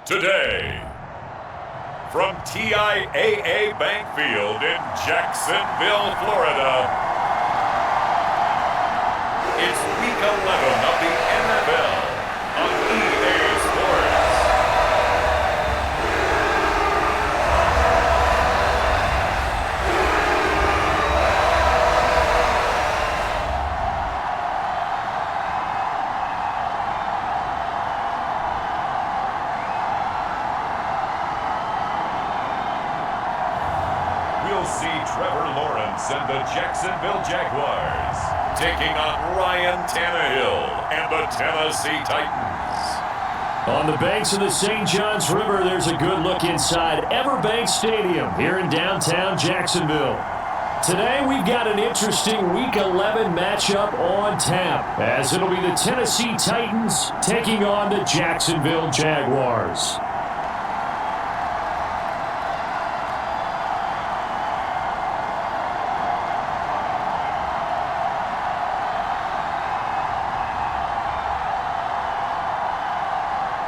today. From TIAA Bank Field in Jacksonville, Florida, it's Week 11 of the NFL on EA Sports. We'll see Trevor Lawrence and the Jacksonville Jaguars taking on Ryan Tannehill and the Tennessee Titans. On the banks of the St. Johns River, there's a good look inside Everbank Stadium here in downtown Jacksonville. Today, we've got an interesting Week 11 matchup on tap, as it'll be the Tennessee Titans taking on the Jacksonville Jaguars.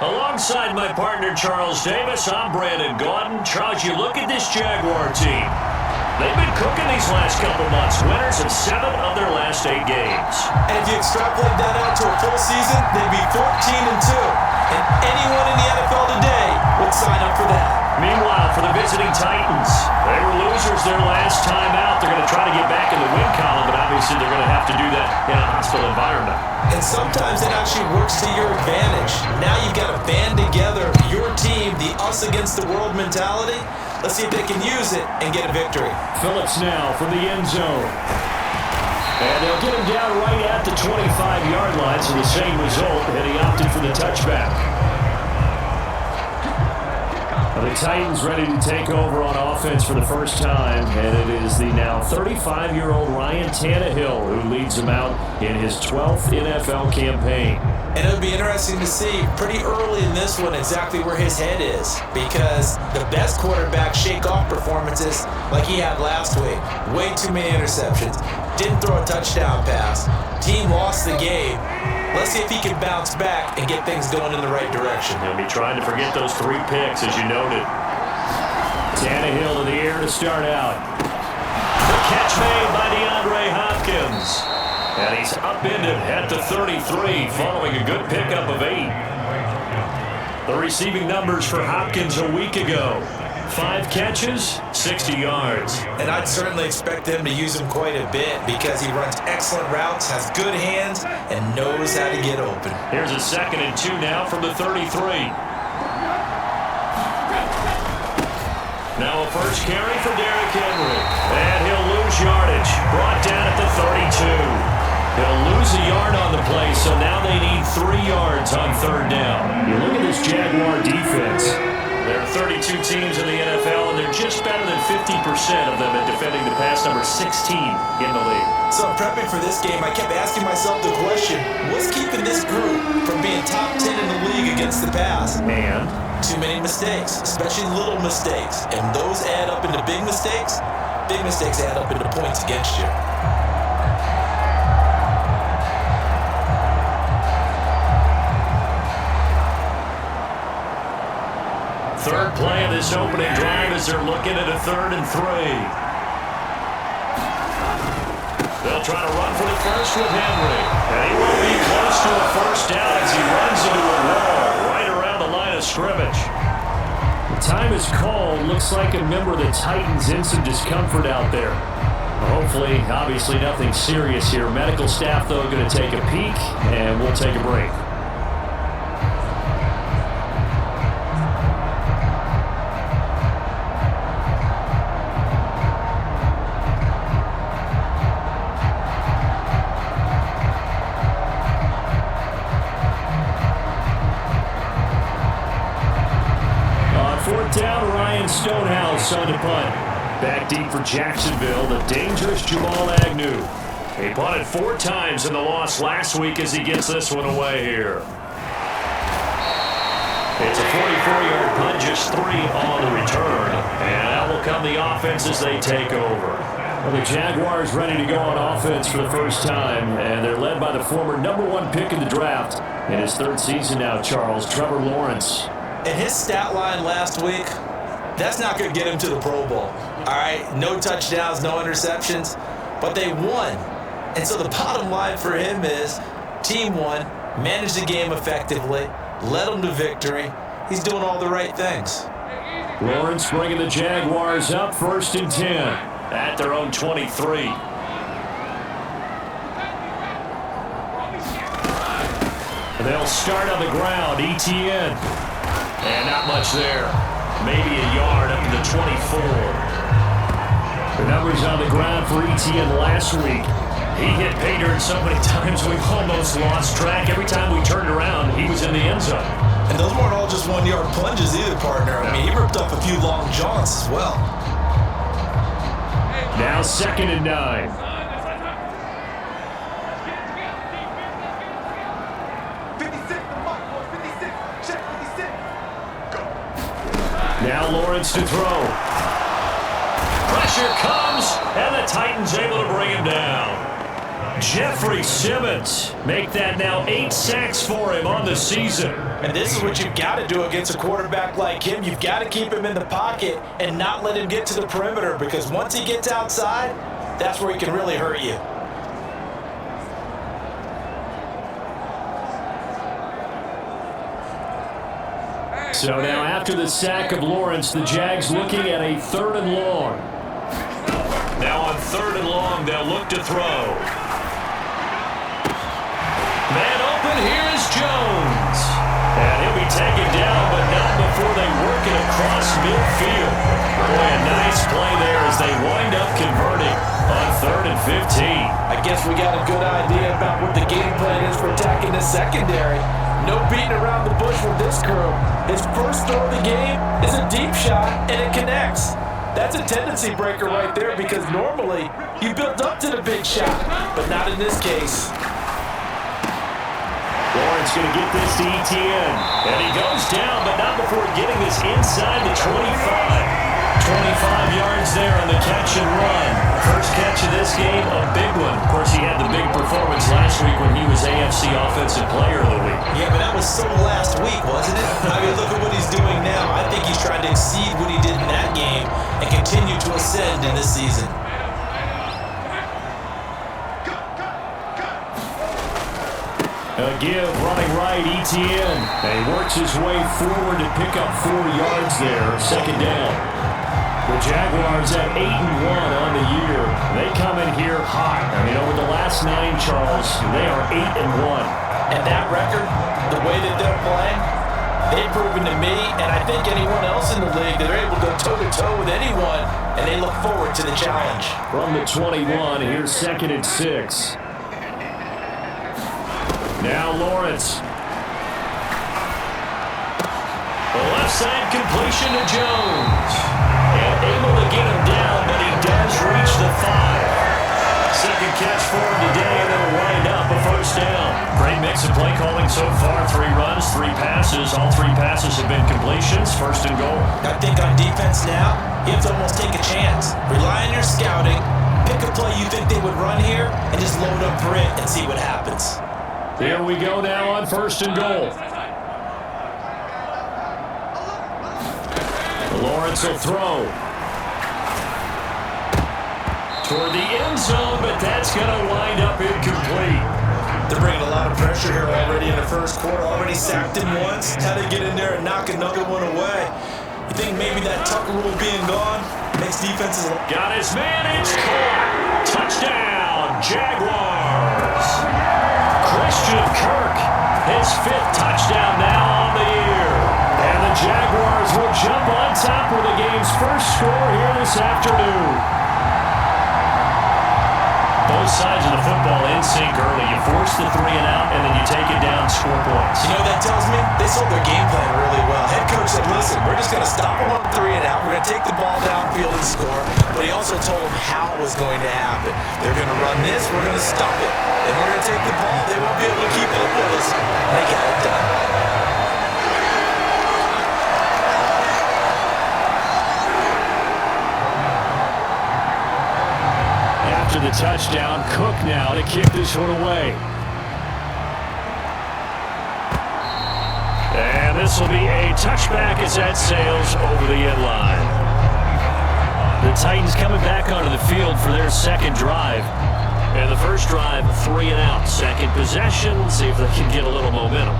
Alongside my partner, Charles Davis, I'm Brandon Gaudin. Charles, you look at this Jaguar team. They've been cooking these last couple months. Winners of 7 of their last 8 games. And if you extrapolate that out to a full season, they'd be 14-2. And anyone in the NFL today would sign up for that. Meanwhile, for the visiting Titans, they were losers their last time out. They're going to try to get back in the win column, but obviously they're going to have to do that in a hostile environment. And sometimes it actually works to your advantage. Now you've got to band together your team, the us against the world mentality. Let's see if they can use it and get a victory. Phillips now from the end zone. And they'll get him down right at the 25-yard line, so the same result, and he opted for the touchback. The Titans ready to take over on offense for the first time, and it is the now 35-year-old Ryan Tannehill who leads them out in his 12th NFL campaign. And it'll be interesting to see pretty early in this one exactly where his head is, because the best quarterback shake-off performances like he had last week, way too many interceptions, didn't throw a touchdown pass, team lost the game. Let's see if he can bounce back and get things going in the right direction. He'll be trying to forget those 3 picks, as you noted. Tannehill in the air to start out. The catch made by DeAndre Hopkins. And he's upended at the 33, following a good pickup of 8. The receiving numbers for Hopkins a week ago. 5 catches, 60 yards. And I'd certainly expect them to use him quite a bit because he runs excellent routes, has good hands, and knows how to get open. Here's a 2nd and 2 now from the 33. Now a first carry for Derrick Henry. And he'll lose yardage. Brought down at the 32. He'll lose a yard on the play, so now they need 3 yards on 3rd down. You look at this Jaguar defense. There are 32 teams in the NFL, and they're just better than 50% of them at defending the pass, number 16 in the league. So prepping for this game, I kept asking myself the question, what's keeping this group from being top 10 in the league against the pass? And? Too many mistakes, especially little mistakes. And those add up into big mistakes. Big mistakes add up into points against you. Third play of this opening drive as they're looking at a 3rd and 3. They'll try to run for the first with Henry. And he will be close to a first down as he runs into a wall right around the line of scrimmage. The time is called. Looks like a member of the Titans in some discomfort out there. Hopefully, obviously nothing serious here. Medical staff, though, going to take a peek, and we'll take a break. Down Ryan Stonehouse on the punt. Back deep for Jacksonville, the dangerous Jamal Agnew. He punted 4 times in the loss last week as he gets this one away here. It's a 44-yard punt, just 3 on the return. And that will come the offense as they take over. Well, the Jaguars ready to go on offense for the first time, and they're led by the former #1 pick in the draft. In his 3rd season now, Charles, Trevor Lawrence. And his stat line last week, that's not going to get him to the Pro Bowl. All right, no touchdowns, no interceptions, but they won. And so the bottom line for him is team won, managed the game effectively, led them to victory. He's doing all the right things. Lawrence bringing the Jaguars up 1st and 10 at their own 23. They'll start on the ground. ETN. And not much there. Maybe a yard up to the 24. The numbers on the ground for ETN last week. He hit pay dirt so many times we almost lost track. Every time we turned around, he was in the end zone. And those weren't all just one-yard plunges either, partner. I mean, he ripped up a few long jaunts as well. Now 2nd and 9. Now Lawrence to throw. Pressure comes, and the Titans able to bring him down. Jeffrey Simmons make that now 8 sacks for him on the season. And this is what you've got to do against a quarterback like him. You've got to keep him in the pocket and not let him get to the perimeter, because once he gets outside, that's where he can really hurt you. So now after the sack of Lawrence, the Jags looking at a 3rd and long. Now on 3rd and long, they'll look to throw. Man open, here's Jones. And he'll be taken down, but not before they work it across midfield. Boy, a nice play there as they wind up converting on 3rd and 15. I guess we got a good idea about what the game plan is for attacking the secondary. No beating around the bush with this crew. His first throw of the game is a deep shot, and it connects. That's a tendency breaker right there, because normally you build up to the big shot, but not in this case. Lawrence going to get this to ETN. And he goes down, but not before getting this inside the 25. 25 yards there on the catch and run. First catch of this game, a big one. Of course, he had the big performance last week when he was AFC Offensive Player of the Week. Yeah, but that was so last week, wasn't it? I mean, look at what he's doing now. I think he's trying to exceed what he did in that game and continue to ascend in this season. A give, running right, ETN. And he works his way forward to pick up 4 yards there. 2nd down. The Jaguars at 8-1 on the year. They come in here hot. I mean, over the last 9, Charles, they are 8-1. And that record, the way that they're playing, they've proven to me, and I think anyone else in the league, that they're able to go toe-to-toe with anyone, and they look forward to the challenge. From the 21, here's 2nd and 6. Now Lawrence. The left side completion to Jones. And able to get him down, but he does reach the 5. Second catch for him today, and it'll wind up a 1st down. Great mix of play calling so far. 3 runs, 3 passes. All 3 passes have been completions. 1st and goal. I think on defense now, you have to almost take a chance. Rely on your scouting. Pick a play you think they would run here, and just load up for it and see what happens. Here we go now on 1st and goal. Lawrence will throw. Toward the end zone, but that's going to wind up incomplete. They're bringing a lot of pressure here already in the first quarter. Already sacked him once. Had to get in there and knock another one away. You think maybe that Tucker rule being gone makes defenses... Got his man, it's caught. Touchdown, Jaguars. Christian KIRK, his 5th touchdown now on the year. And the Jaguars will jump on top with the game's first score here this afternoon. Both sides of the football in sync early. You force the 3 and out, and then you take it down, score points. You know what that tells me? They sold their game plan really well. Head coach said, listen, we're just going to stop them on 3 and out. We're going to take the ball downfield and score. But he also told them how it was going to happen. They're going to run this, we're going to stop it. And we're going to take the ball. They won't be able to keep up with us. And they got it done. After the touchdown, Cook now to kick this one away. And this will be a touchback as that sails over the end line. The Titans coming back onto the field for their second drive. And the first drive, 3 and out. Second possession, see if they can get a little momentum.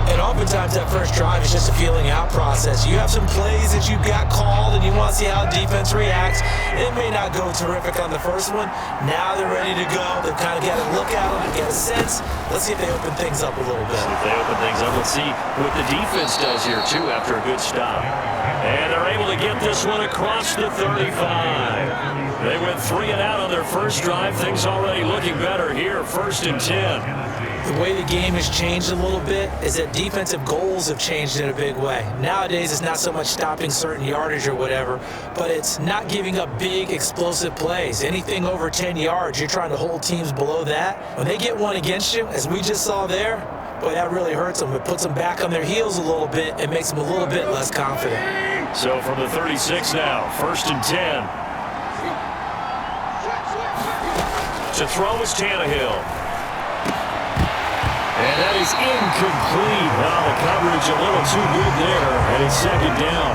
And oftentimes that first drive is just a feeling out process. You have some plays that you got called and you want to see how defense reacts. It may not go terrific on the first one. Now they're ready to go. They've kind of got to look at them and get a sense. Let's see if they open things up a little bit. See if they open things up. Let's see what the defense does here, too, after a good stop. And they're able to get this one across the 35. They went 3 and out on their first drive. Things already looking better here, 1st and 10. The way the game has changed a little bit is that defensive goals have changed in a big way. Nowadays, it's not so much stopping certain yardage or whatever, but it's not giving up big, explosive plays. Anything over 10 yards, you're trying to hold teams below that. When they get one against you, as we just saw there, boy, that really hurts them. It puts them back on their heels a little bit and makes them a little bit less confident. So from the 36 now, 1st and 10. To throw is Tannehill. And that is incomplete. Now the coverage a little too good there, and it's 2nd down.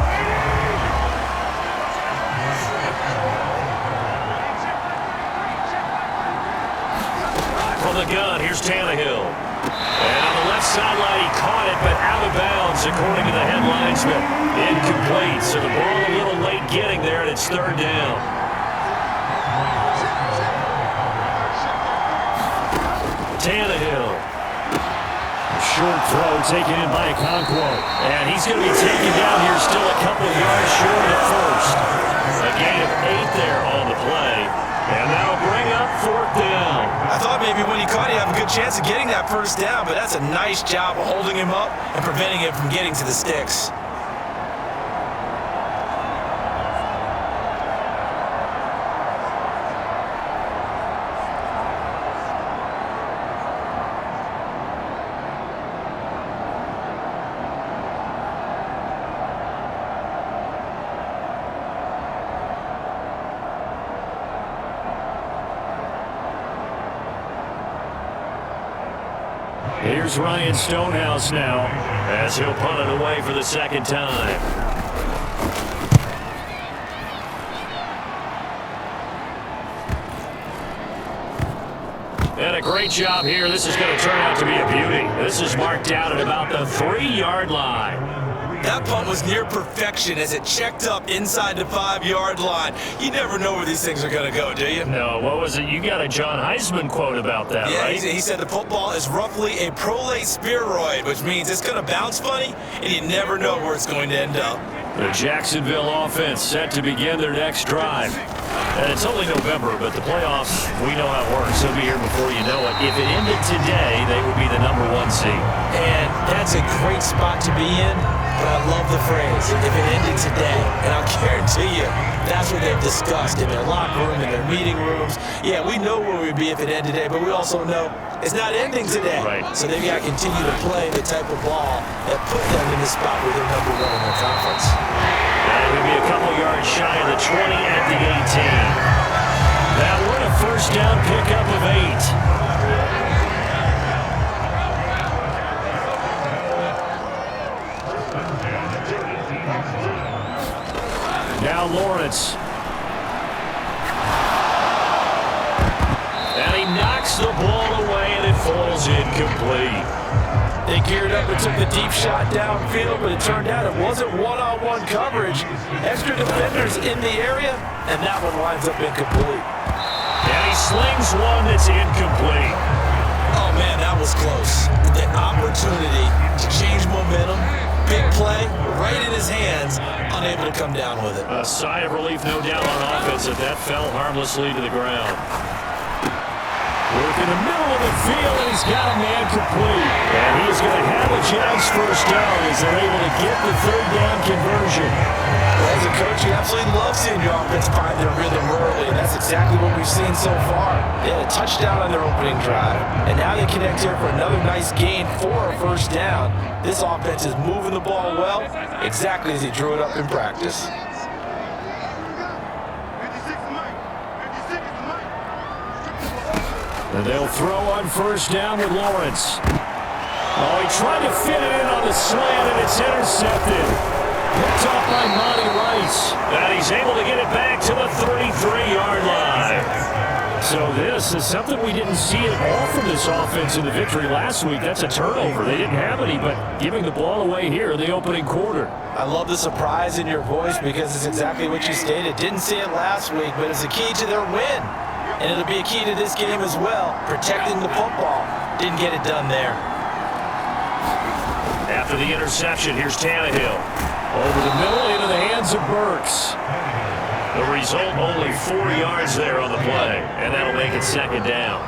From the gun, here's Tannehill. And on the left sideline, he caught it, but out of bounds, according to the head linesman. Incomplete, so the ball a little late getting there, and it's 3rd down. Tannehill. Short throw taken in by Okonkwo. And he's going to be taken down here still a couple of yards short of the first. A gain of 8 there on the play. And that'll bring up 4th down. I thought maybe when he caught it, he'd have a good chance of getting that first down, but that's a nice job of holding him up and preventing him from getting to the sticks. Here's Ryan Stonehouse now as he'll punt it away for the 2nd time. And a great job here. This is going to turn out to be a beauty. This is marked down at about the 3-yard line. That punt was near perfection as it checked up inside the 5-yard line. You never know where these things are going to go, do you? No, what was it? You got a John Heisman quote about that, yeah, right? He said the football is roughly a prolate spheroid, which means it's going to bounce funny, and you never know where it's going to end up. The Jacksonville offense set to begin their next drive. And it's only November, but the playoffs, we know how it works. They'll be here before you know it. If it ended today, they would be the #1 seed. And that's a great spot to be in. But I love the phrase, if it ended today. And I'll guarantee you, that's what they've discussed in their locker room, in their meeting rooms. Yeah, we know where we'd be if it ended today, but we also know it's not ending today. Right. So they've got to continue to play the type of ball that put them in the spot where they're #1 in their conference. That would be a couple yards shy of the 20 at the 18. That would a 1st down pickup of 8. Now Lawrence. And he knocks the ball away, and it falls incomplete. They geared up and took the deep shot downfield, but it turned out it wasn't one-on-one coverage. Extra defenders in the area, and that one winds up incomplete. And he slings one that's incomplete. Oh, man, that was close. The opportunity to change momentum, big play, right in his hands, unable to come down with it. A sigh of relief, no doubt, on offense, if that fell harmlessly to the ground. Work in the middle of the field, and he's got a man complete. And he's going to have a Jags 1st down as they're able to get the 3rd down conversion. Well, as a coach, you absolutely love seeing your offense find their rhythm early, and that's exactly what we've seen so far. They had a touchdown on their opening drive, and now they connect here for another nice gain for a 1st down. This offense is moving the ball well, exactly as he drew it up in practice. And they'll throw on 1st down with Lawrence. Oh, he tried to fit it in on the slant, and it's intercepted. Picked off by Monty Rice. And he's able to get it back to the 33-yard line. So this is something we didn't see at all from this offense in the victory last week. That's a turnover. They didn't have any, but giving the ball away here in the opening quarter. I love the surprise in your voice because it's exactly what you stated. Didn't see it last week, but it's a key to their win. And it'll be a key to this game as well, protecting the football. Didn't get it done there. After the interception, here's Tannehill. Over the middle into the hands of Burks. The result, only 4 yards there on the play, and that'll make it second down.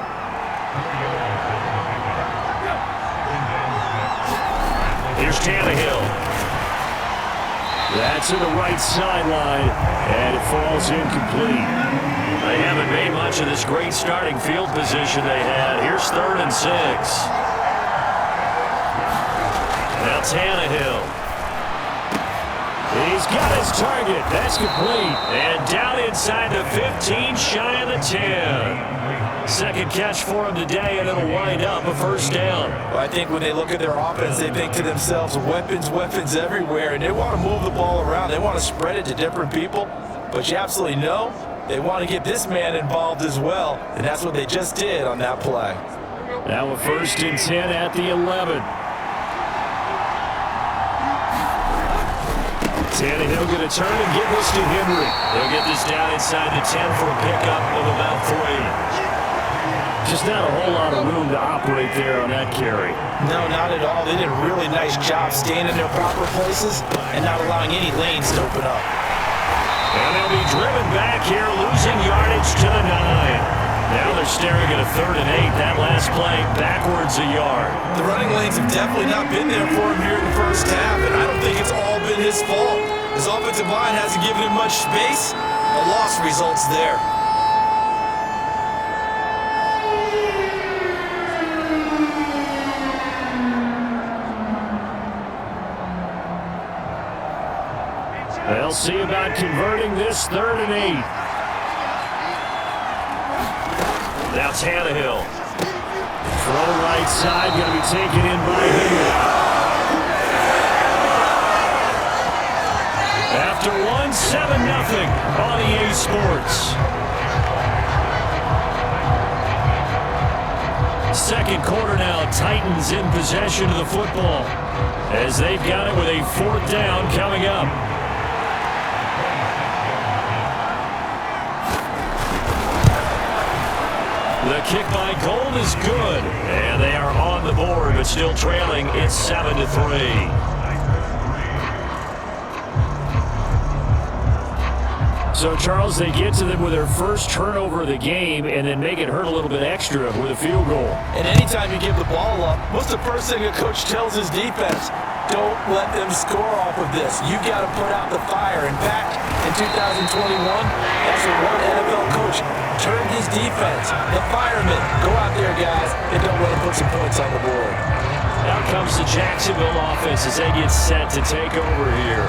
Here's Tannehill. That's to the right sideline, and it falls incomplete. They haven't made much of this great starting field position they had. Here's 3rd and 6. Now Tannehill. He's got his target. That's complete. And down inside the 15, shy of the 10. Second catch for him today, and it'll wind up a first down. Well, I think when they look at their offense, they think to themselves, weapons everywhere, and they want to move the ball around. They want to spread it to different people, but you absolutely know they want to get this man involved as well, and that's what they just did on that play. Now a 1st and 10 at the 11. Tannehill going to turn and give this to Henry. They'll get this down inside the 10 for a pickup of about 3. Just not a whole lot of room to operate there on that carry. No, not at all. They did a really nice job staying in their proper places and not allowing any lanes to open up. And they'll be driven back here, losing yardage to the 9. Now they're staring at a 3rd and 8. That last play, backwards a yard. The running lanes have definitely not been there for him here in the first half, and I don't think it's all been his fault. His offensive line hasn't given him much space. A loss results there. They'll see about converting this 3rd and 8. Now Tannehill. Throw right side, going to be taken in by Henry. After 1, 7-0 on EA Sports. Second quarter now, Titans in possession of the football as they've got it with a 4th down coming up. The kick by Gold is good, and they are on the board, but still trailing. It's 7-3. So, Charles, they get to them with their first turnover of the game and then make it hurt a little bit extra with a field goal. And anytime you give the ball up, what's the first thing a coach tells his defense? Don't let them score off of this. You got to put out the fire. In fact, in 2021, that's what one NFL coach turned his defense. The firemen. Go out there, guys, and don't let them put some points on the board. Now comes the Jacksonville offense as they get set to take over here.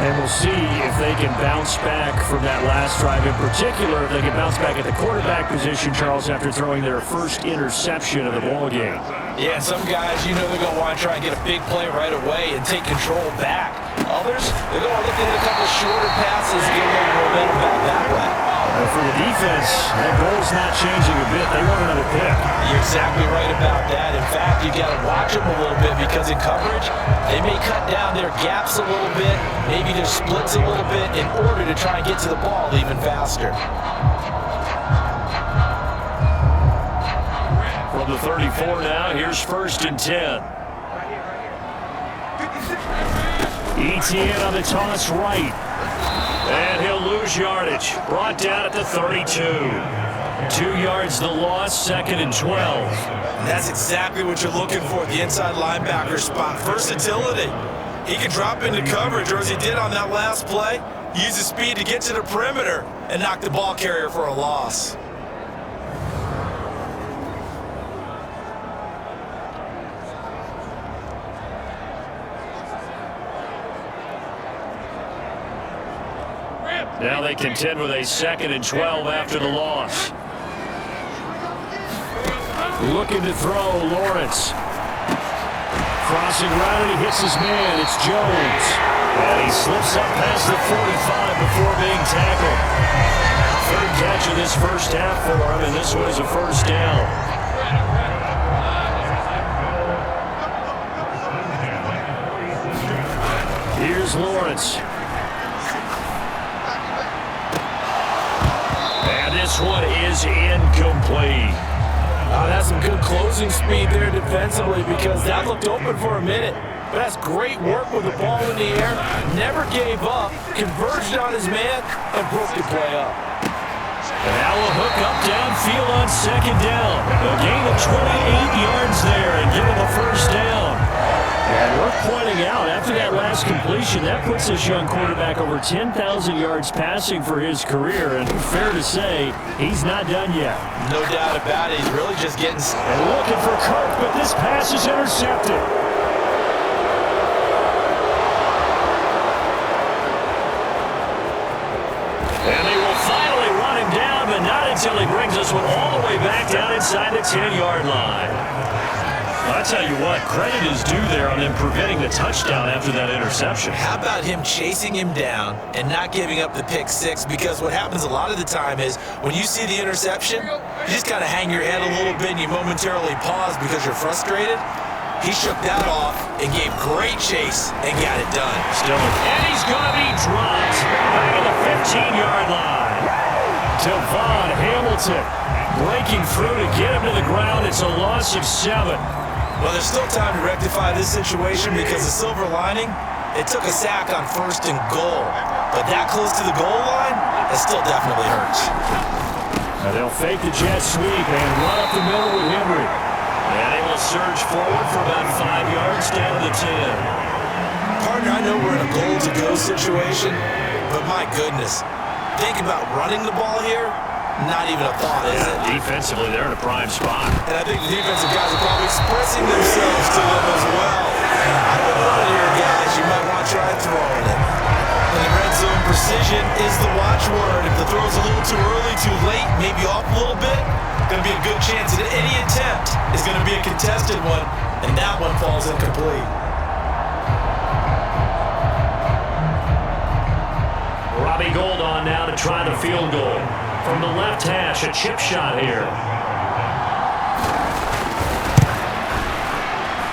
And we'll see if they can bounce back from that last drive. In particular, if they can bounce back at the quarterback position, Charles, after throwing their first interception of the ball game. Yeah, some guys, you know they're going to want to try and get a big play right away and take control back. Others, they're going to look at a couple shorter passes and get a little momentum back that way. For the defense, that goal's not changing a bit. They want another pick. You're exactly right about that. In fact, you got to watch them a little bit because in coverage, they may cut down their gaps a little bit, maybe their splits a little bit in order to try and get to the ball even faster. From the 34 now, here's 1st and 10. ETN on the toss right. And he'll lose yardage. Brought down at the 32. 2 yards the loss, 2nd and 12. That's exactly what you're looking for, the inside linebacker spot. Versatility. He can drop into coverage, or as he did on that last play, use his speed to get to the perimeter and knock the ball carrier for a loss. Now they contend with a 2nd and 12 after the loss. Looking to throw, Lawrence. crossing right, and he hits his man. It's Jones. And he slips up past the 45 before being tackled. Third catch of this first half for him, and this one is a first down. Here's Lawrence. And this one is incomplete. That's some good closing speed there defensively because that looked open for a minute. But that's great work with the ball in the air. Never gave up, converged on his man, and broke the play up. And now a hook up downfield on second down. A gain of 28 yards there and give him a first down. And worth pointing out, after that last completion, that puts this young quarterback over 10,000 yards passing for his career. And fair to say, he's not done yet. No doubt about it. He's really just getting... And looking for KIRK, but this pass is intercepted. And they will finally run him down, but not until he brings this one all the way back down inside the 10-yard line. Well, I tell you what, credit is due there on them preventing the touchdown after that interception. How about him chasing him down and not giving up the pick six? Because what happens a lot of the time is when you see the interception, you just kind of hang your head a little bit and you momentarily pause because you're frustrated. He shook that off and gave great chase and got it done. And he's going to be dropped back at the 15-yard line. Devon Hamilton breaking through to get him to the ground. It's a loss of 7. Well, there's still time to rectify this situation because the silver lining, it took a sack on 1st and goal. But that close to the goal line, it still definitely hurts. Now they'll fake the jet sweep and run up the middle with Henry. And he will surge forward for about 5 yards down to the 10. Partner, I know we're in a goal-to-go situation, but my goodness, think about running the ball here. Not even a thought, is it? Defensively, they're in a prime spot. And I think the defensive guys are probably expressing themselves to them as well. I don't know here, guys. You might want to try throwing it. And the red zone precision is the watchword. If the throw's a little too early, too late, maybe off a little bit, going to be a good chance that any attempt is going to be a contested one, and that one falls incomplete. Robbie Gould on now to try the field goal. From the left hash, a chip shot here.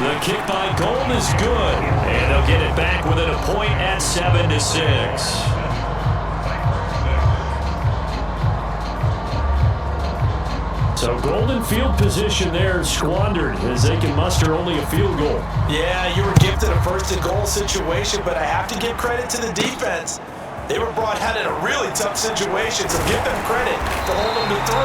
The kick by Gould is good. And they'll get it back within a point at 7-6. So golden field position there squandered as they can muster only a field goal. Yeah, you were gifted a 1st and goal situation, but I have to give credit to the defense. They were brought out in a really tough situation, so give them credit for holding them to 3.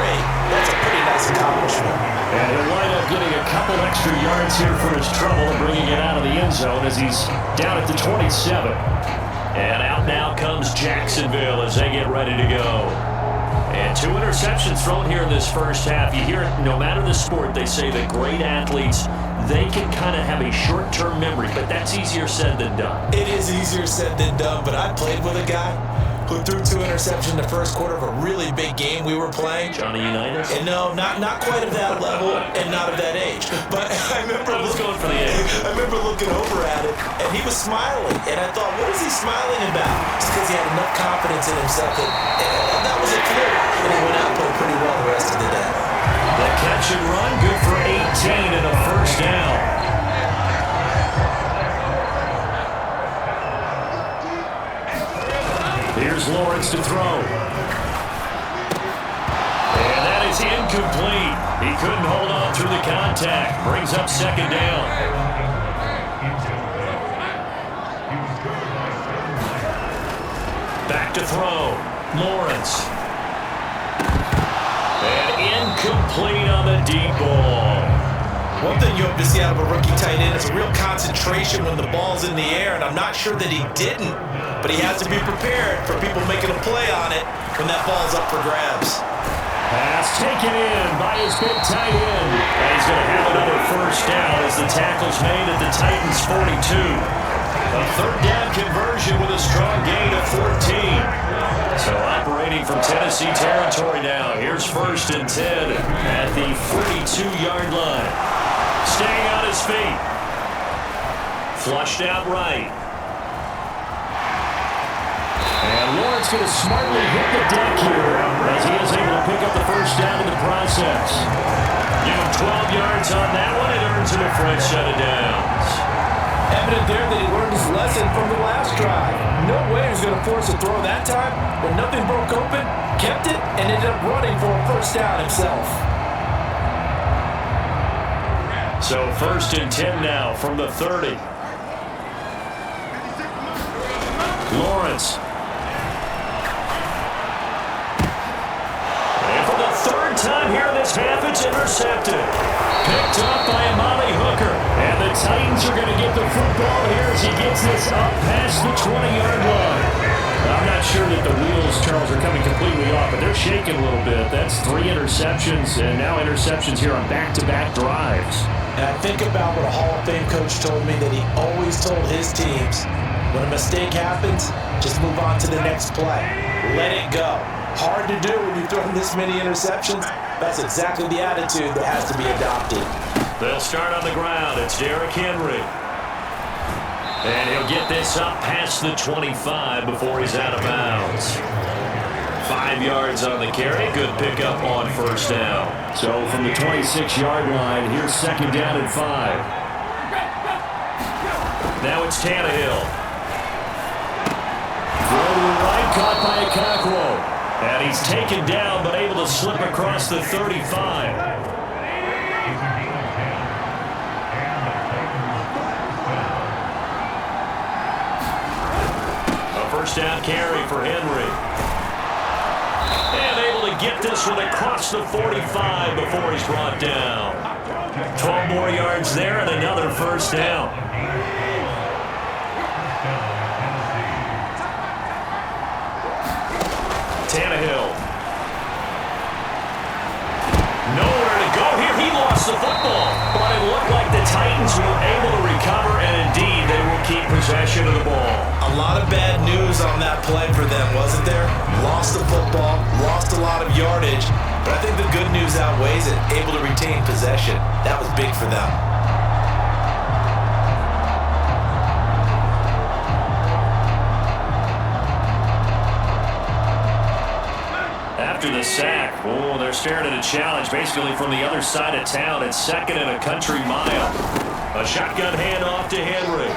That's a pretty nice accomplishment. And he'll wind up getting a couple extra yards here for his trouble and bringing it out of the end zone as he's down at the 27. And out now comes Jacksonville as they get ready to go. And 2 interceptions thrown here in this first half. You hear it, no matter the sport, they say that great athletes, they can kind of have a short-term memory, but that's easier said than done. It is easier said than done, but I played with a guy who threw 2 interceptions in the first quarter of a really big game we were playing. Johnny Unitas? And no, not quite of that level and not of that age. But I remember going for the age. I remember looking over at it, and he was smiling. And I thought, what is he smiling about? It's because he had enough confidence in himself that was a fluke. And he went out and played pretty well the rest of the day. The catch and run, good for 18 and a first down. Here's Lawrence to throw. And that is incomplete. He couldn't hold on through the contact. Brings up second down. Back to throw. Lawrence. And incomplete on the deep ball. One thing you hope to see out of a rookie tight end is a real concentration when the ball's in the air, and I'm not sure that he didn't, but he has to be prepared for people making a play on it when that ball's up for grabs. Pass taken in by his big tight end. And he's going to have another first down as the tackle's made at the Titans' 42. A third down conversion with a strong gain of 14. So operating from Tennessee territory now. Here's 1st and 10 at the 42-yard line. Staying on his feet. Flushed out right. And Lawrence going to smartly hit the deck here as he is able to pick up the first down in the process. Give him 12 yards on that one. It earns him a fresh set of downs. Evident there that he learned his lesson from the last drive. No way he was going to force a throw that time. When nothing broke open, kept it, and ended up running for a first down himself. So 1st and 10 now from the 30. Lawrence. And for the third time here in this half, it's intercepted. Picked up by Amali Hooker. And the Titans are going to get the football here as he gets this up past the 20-yard line. I'm not sure that the wheels, Charles, are coming completely off, but they're shaking a little bit. That's 3 interceptions, and now interceptions here on back-to-back drives. And I think about what a Hall of Fame coach told me, that he always told his teams, when a mistake happens, just move on to the next play. Let it go. Hard to do when you've thrown this many interceptions. That's exactly the attitude that has to be adopted. They'll start on the ground. It's Derrick Henry. And he'll get this up past the 25 before he's out of bounds. 5 yards on the carry. Good pickup on first down. So from the 26-yard line, here's 2nd down and 5. Now it's Tannehill. Throw to the right, caught by Okakwo. And he's taken down, but able to slip across the 35. First down carry for Henry. And able to get this one across the 45 before he's brought down. 12 more yards there and another first down. Tannehill. Nowhere to go here. He lost the football. But it looked like the Titans were able to recover, and indeed they will keep possession of the ball. A lot of bad news on that play for them, wasn't there? Lost the football, lost a lot of yardage, but I think the good news outweighs it. Able to retain possession. That was big for them. After the sack, they're staring at a challenge basically from the other side of town. It's 2nd and a country mile. A shotgun handoff to Henry.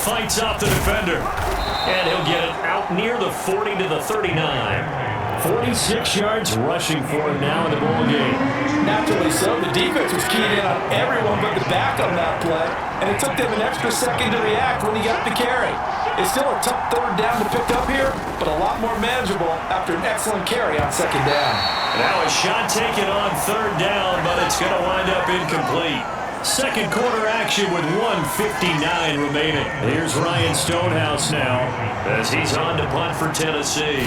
Fights off the defender. And he'll get it out near the 40 to the 39. 46 yards rushing for him now in the ball game. Naturally so. The defense was keyed in on everyone but the back on that play. And it took them an extra second to react when he got the carry. It's still a tough 3rd down to pick up here, but a lot more manageable after an excellent carry on 2nd down. Now a shot taken on 3rd down, but it's going to wind up incomplete. Second quarter action with 1:59 remaining. Here's Ryan Stonehouse now as he's on to punt for Tennessee.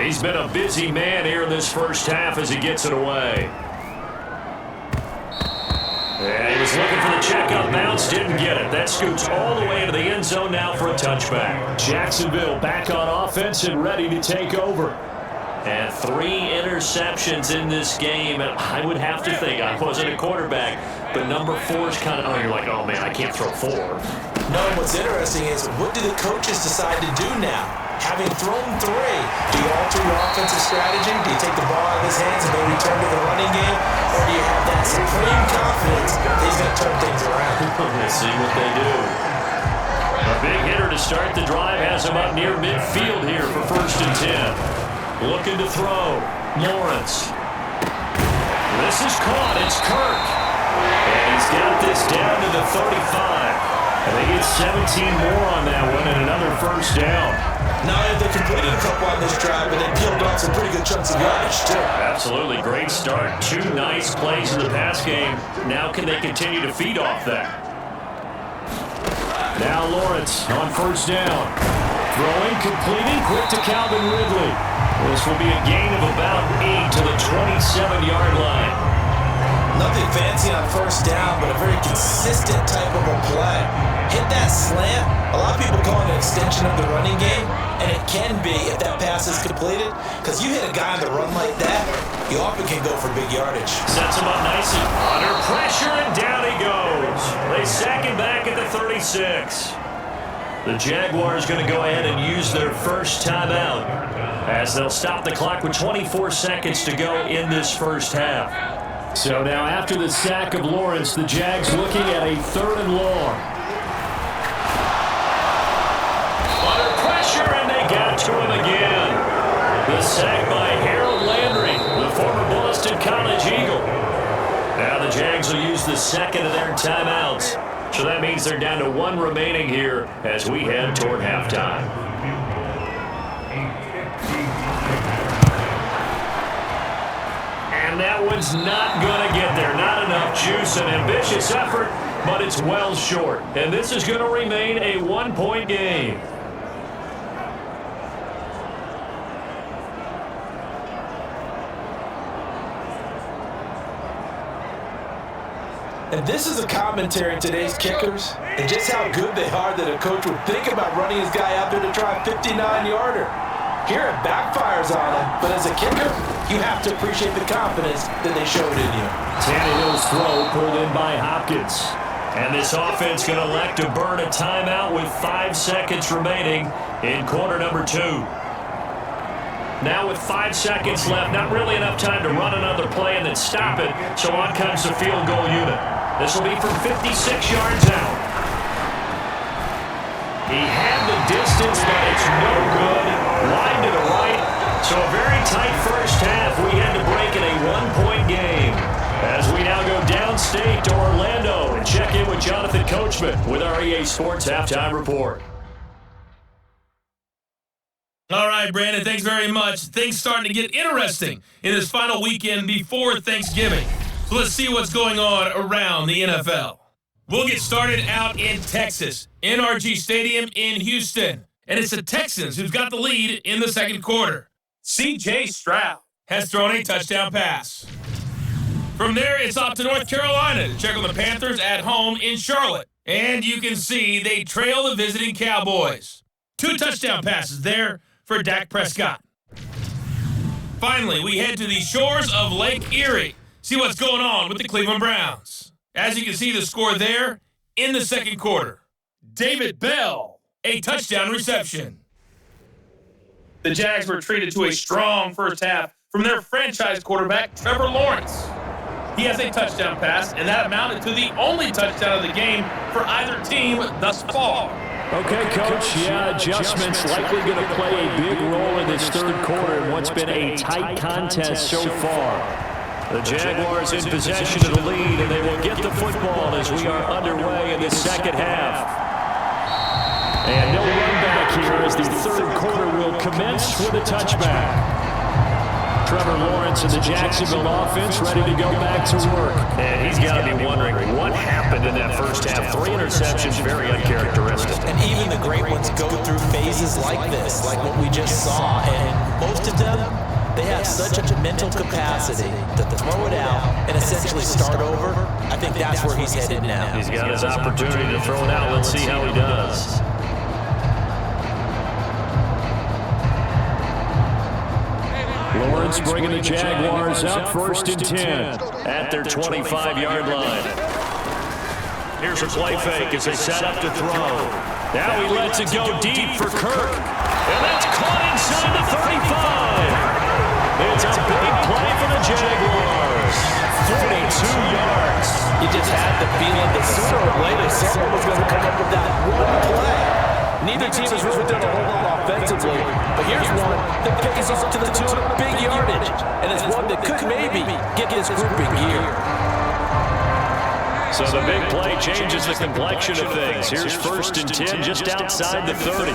He's been a busy man here in this first half as he gets it away. And he was looking for the checkup bounce, didn't get it. That scoots all the way into the end zone now for a touchback. Jacksonville back on offense and ready to take over. And 3 interceptions in this game. And I would have to think, I wasn't a quarterback, but number 4 is kind of, you're like, oh man, I can't throw 4. No, what's interesting is, what do the coaches decide to do now? Having thrown 3, do you alter your offensive strategy? Do you take the ball out of his hands and maybe turn to the running game? Or do you have that supreme confidence that he's going to turn things around? We'll see what they do. A big hitter to start the drive has him up near midfield here for 1st and 10. Looking to throw. Lawrence. This is caught. It's KIRK. And he's got this down to the 35. And they get 17 more on that one and another first down. Now they completed a couple on this drive, but they peeled off some pretty good chunks of yardage, too. Absolutely. Great start. 2 nice plays in the pass game. Now can they continue to feed off that? Now Lawrence on first down. Throwing, completing, quick to Calvin Ridley. This will be a gain of about 8 to the 27-yard line. Nothing fancy on first down, but a very consistent type of a play. Hit that slant. A lot of people call it an extension of the running game, and it can be if that pass is completed, because you hit a guy on the run like that, you often can go for big yardage. Sets him up nicely. Under pressure, and down he goes. They sack him back at the 36. The Jaguars going to go ahead and use their first timeout as they'll stop the clock with 24 seconds to go in this first half. So now after the sack of Lawrence, the Jags looking at a 3rd and long. Under pressure, and they got to him again. The sack by Harold Landry, the former Boston College Eagle. Now the Jags will use the second of their timeouts. So that means they're down to 1 remaining here as we head toward halftime. And that one's not going to get there. Not enough juice. An ambitious effort, but it's well short. And this is going to remain a 1-point game. And this is a commentary in today's kickers and just how good they are that a coach would think about running his guy out there to try a 59-yarder. Here it backfires on him, but as a kicker, you have to appreciate the confidence that they showed in you. Tannehill's throw pulled in by Hopkins. And this offense going to elect to burn a timeout with 5 seconds remaining in quarter number 2. Now with 5 seconds left, not really enough time to run another play and then stop it, so on comes the field goal unit. This will be from 56 yards out. He had the distance, but it's no good. Wide to the right. So a very tight first half. We had to break in a 1-point game. As we now go downstate to Orlando and check in with Jonathan Coachman with our EA Sports Halftime Report. All right, Brandon, thanks very much. Things starting to get interesting in this final weekend before Thanksgiving. So let's see what's going on around the NFL. We'll get started out in Texas, NRG Stadium in Houston. And it's the Texans who've got the lead in the second quarter. C.J. Stroud has thrown a touchdown pass. From there, it's off to North Carolina to check on the Panthers at home in Charlotte. And you can see they trail the visiting Cowboys. 2 touchdown passes there for Dak Prescott. Finally, we head to the shores of Lake Erie. See what's going on with the Cleveland Browns. As you can see the score there in the second quarter. David Bell, a touchdown reception. The Jags were treated to a strong first half from their franchise quarterback, Trevor Lawrence. He has a touchdown pass, and that amounted to the only touchdown of the game for either team thus far. Okay, Coach. Yeah, adjustments likely going to play a big role in this third quarter in what's been a tight contest so far. The Jaguars in possession of the lead, and they will get the football as we are underway in the second half. And no run back here as the third quarter will commence with a touchback. Trevor Lawrence and the Jacksonville offense ready to go back to work. And he's got to be wondering what happened in that first half. 3 interceptions, very uncharacteristic. And even the great ones go through phases like this, like what we just saw. And most of them, they have such a mental capacity to throw it out and essentially start over. I think that's where he's headed now. He's got his opportunity to throw it out. Let's see how he does. Lawrence bringing the Jaguars up 1st and 10 at their 25-yard line. Here's a play fake as they set up to throw. Now he lets it go deep for KIRK. And that's caught inside the 35. It's a big play for the Jaguars. 42 yards. You just had the feeling that sooner or later someone was going to come up with that one play. Neither team has really done a whole lot offensively, but here's one that pays off to the tune of big yardage, and it's one that could maybe get this group in gear. So the big play changes the complexion of things. Here's 1st and 10 just outside the 30.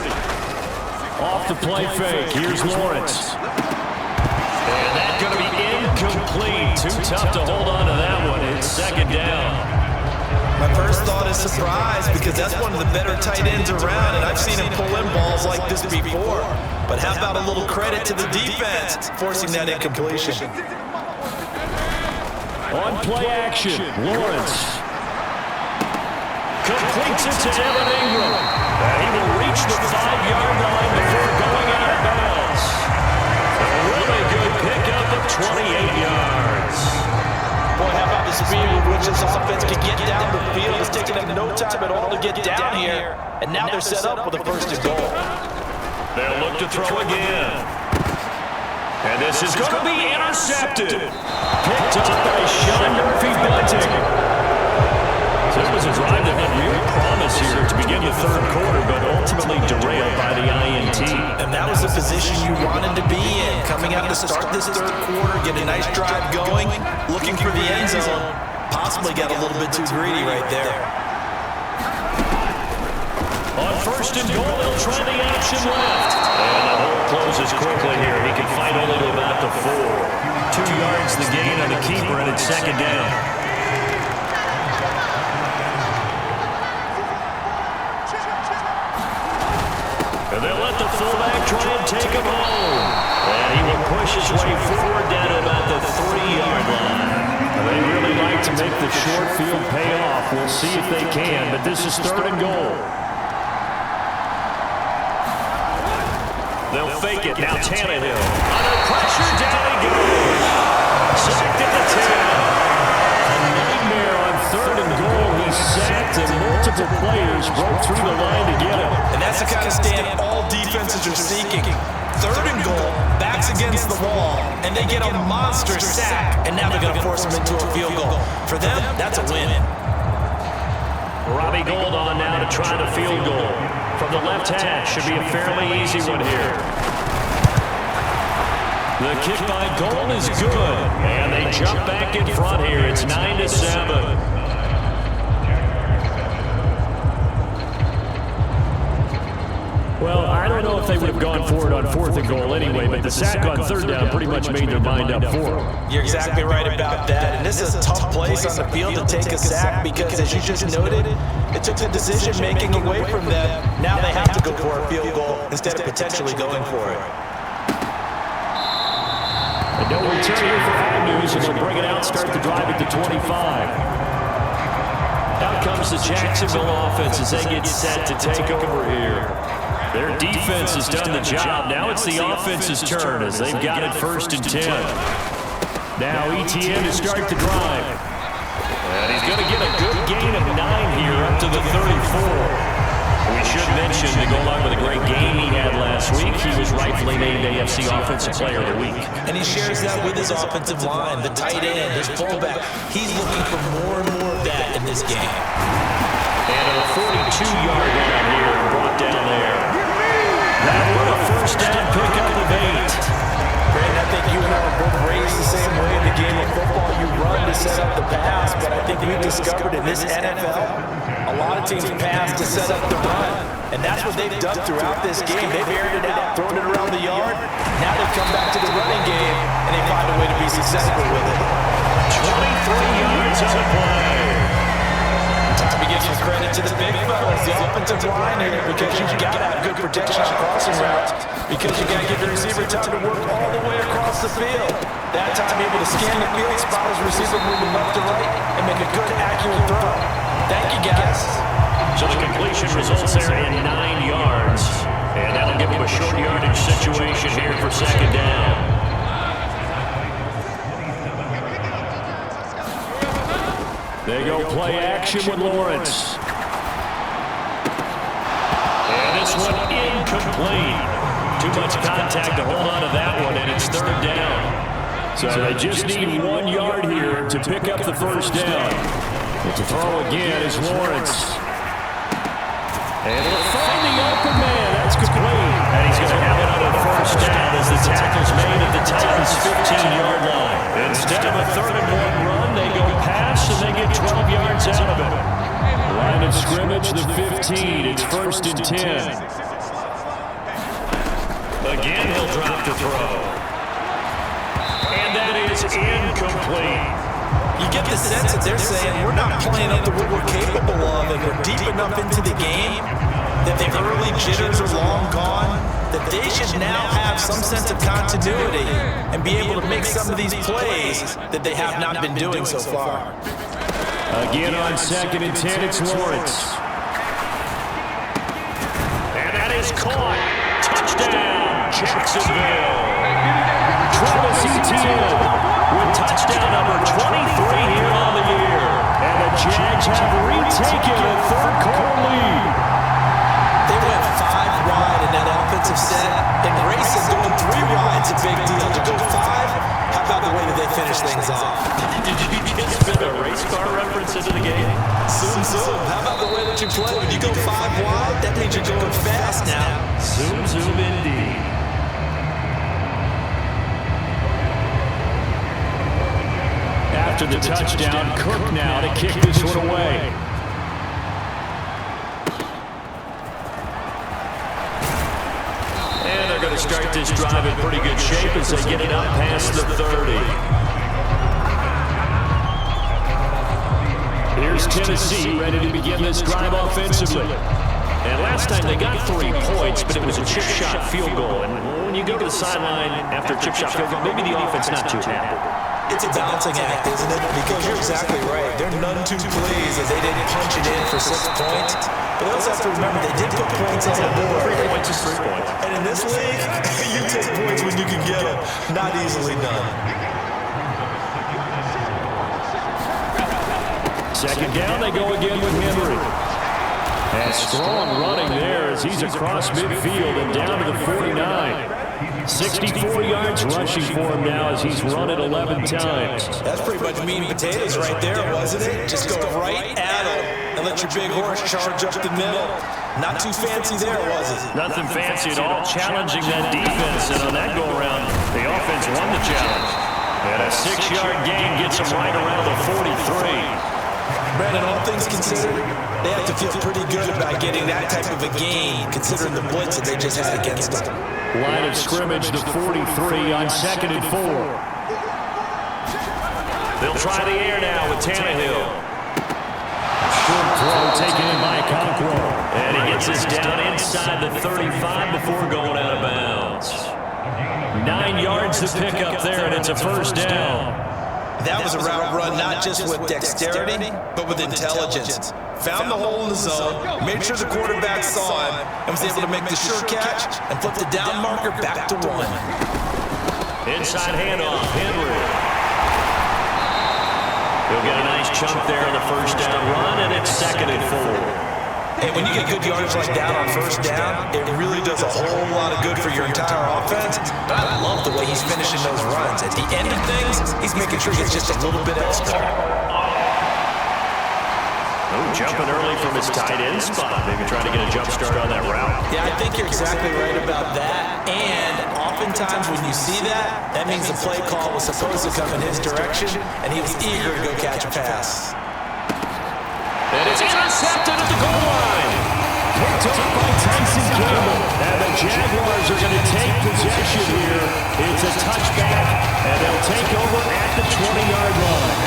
Off the play fake, here's Lawrence. And that's going to be incomplete. Too tough to hold on to that one. It's 2nd down. My first thought is surprise because that's one of the better tight ends around, and I've seen him pull in balls like this before. But how about a little credit to the defense forcing that incompletion? On play action, Lawrence completes it to Evan Ingram. And he will reach the 5-yard line before going out taken them no time at all to get down here, and now they're set up with a 1st and goal. They'll look to throw again. And this is going to be intercepted. Picked up by Sean Murphy-Bunting. So this was a drive that had real promise here to begin the 3rd quarter, but ultimately derailed by the INT. And that was the position you wanted to be in, coming out to start this 3rd quarter, get a nice drive going, looking for the end zone. Possibly got a little bit too greedy right there. On 1st and goal, they'll try the option left. And the hole closes quickly here. He can fight only to about the 4. 2 yards the gain on the keeper, and it's 2nd down. And they'll let the fullback try and take him home. And he will push his way forward down to about the 3-yard line. They really like to make the short field pay off. We'll see if they can, but this is 3rd and goal. They'll fake it. Now Tannehill. Under pressure, down he goes. Sacked at the 10. A nightmare on 3rd and goal. He sacked and multiple players broke through the line to get him. And that's the kind of stand all defenses are seeking. 3rd and goal, backs against the wall, and they get a monster sack. And now they're going to force them into a field goal. For them, that's a win. Robbie Gould on now to try the field goal. From the left hash, should be a fairly easy one here. The kick by Gould is good, and they jump back in front here. It's 9-7. Well, I don't know if they would have gone for it on 4th and goal anyway, but the sack on 3rd down pretty much made their mind up for them. You're exactly right about that. And this is a tough place on the field to take a sack because, as you just noted, it took the decision-making away from them. Now they have to go for a field goal instead of potentially going for it. And no return here for Agnews, and they'll bring it out, start the drive at the 25. Out comes the Jacksonville offense as they get set to take over here. Their defense has done the job. Now it's the offense's turn as they've got it 1st and 10. Now ETN to start the drive. And he's going to get a good gain of 9 here up to the 34. We should mention, to go along with a great game he had last week, he was rightfully named AFC Offensive Player of the Week. And he shares that with his offensive line, the tight end, his fullback. He's looking for more and more of that in this game. And a 42-yard line here brought down there. That one a 1st down, pick up the bait. Brandon, I think you and I were both raised the same way in the game of football. You run to set up the pass, but I think we've discovered in this NFL, a lot of teams pass to set up the run. And that's what they've done throughout this game. They've aired it out, thrown it around the yard. Now they've come back to the running game, and they find a way to be successful with it. 23 yards on the play. Time to give some credit to the big fellas, the offensive line here, because you've got to have good protection on crossing routes, because you got to give the receiver time to work all the way across the field. That time able to scan the field, spot his receiver moving left to right, and make a good, accurate throw. Thank you, guys. So the completion results there in 9 yards, and that'll give him a short yardage situation here for 2nd down. They go play action with Lawrence. And this one incomplete. Too much contact to hold on to that one, and it's 3rd down. So they just need 1 yard here to pick up the 1st down. And to throw again is Lawrence. And he'll find the open man. That's complete. And he's going to have it on a 1st down as the tackle's made at the Titans' 15-yard line. Instead of a 3rd and 1 run, they go pass and they get 12 yards out of it. Line of scrimmage, the 15. It's 1st and 10. Again, he'll drop the throw. And that is incomplete. You get the sense that they're saying, we're not playing up to what we're capable of, and we're deep enough into the game that the early jitters are long gone, that they should now have some sense of continuity and be able to make some of these plays that they have not been doing so far. Again on 2nd and 10, it's Lawrence. And that is caught. Touchdown, Jacksonville. Travis Etienne with touchdown number 23 here on the year. And the Jags have taken a third-quarter lead. They went 5 wide in that offensive set. In racing, going 3 wide's a big deal. To go 5, how about the way that they finish things off? Did you just fit a race car reference into the game? Zoom. How about the way that you play? When you go 5 wide, that means you're going fast now. Zoom indeed. After the touchdown, KIRK now to kick this one away. And they're going to start this drive in pretty good shape as they get it up past the 30. Here's Tennessee ready to begin this drive offensively. And last time they got 3 points, but it was a chip shot field goal. And when you go to the sideline after a chip shot field goal, maybe the offense not too happy. It's a balancing act, isn't it? Because you're exactly right. They're none too pleased that they didn't punch it in for 6 points. But they also have to remember they did put points on the board. 3 points is 3 points. And in this league, you take points when you can get them. Not easily done. Second down, they go again with Henry. And strong running there as he's across midfield and down to the 49. 64 yards rushing for him now as he's run it 11 times. That's pretty much meat and potatoes right there, wasn't it? Just go right at him and let your big horse charge up the middle. Not too fancy there, was it? Nothing fancy at all, challenging that defense. And on that go-around, the offense won the challenge. And a 6-yard gain gets him right around the 43. Brandon, all things considered, they have to feel pretty good about getting that type of a gain, considering the blitz that they just had against them. Line of scrimmage, the 43 on 2nd and 4. They'll try the air now with Tannehill. Short throw taken in by Conquo. And he gets us down inside the 35 before going out of bounds. 9 yards to pick up there, and it's a first down. That was a route run not just with dexterity, but with intelligence. Found the hole in the zone, made sure the quarterback saw him, and was able to make the sure catch and flip the down marker back to 1. Inside handoff, Henry. He'll get a nice chunk there on the first down run, and it's 2nd and 4. And when you get good yardage like that on first down, it really does a whole lot of good for your entire offense. But I love the way he's finishing those runs. At the end of things, he's making sure he gets just a little bit extra. Oh, jumping early from his tight end spot. Maybe trying to get a jump start on that route. Yeah, I think you're exactly right about that. And oftentimes when you see that, that means the play call was supposed to come in his direction, and he was eager to go catch a pass. And it's intercepted at the goal line. Picked up by Tyson Campbell. And the Jaguars are going to take possession here. It's a touchback, and they'll take over at the 20-yard line.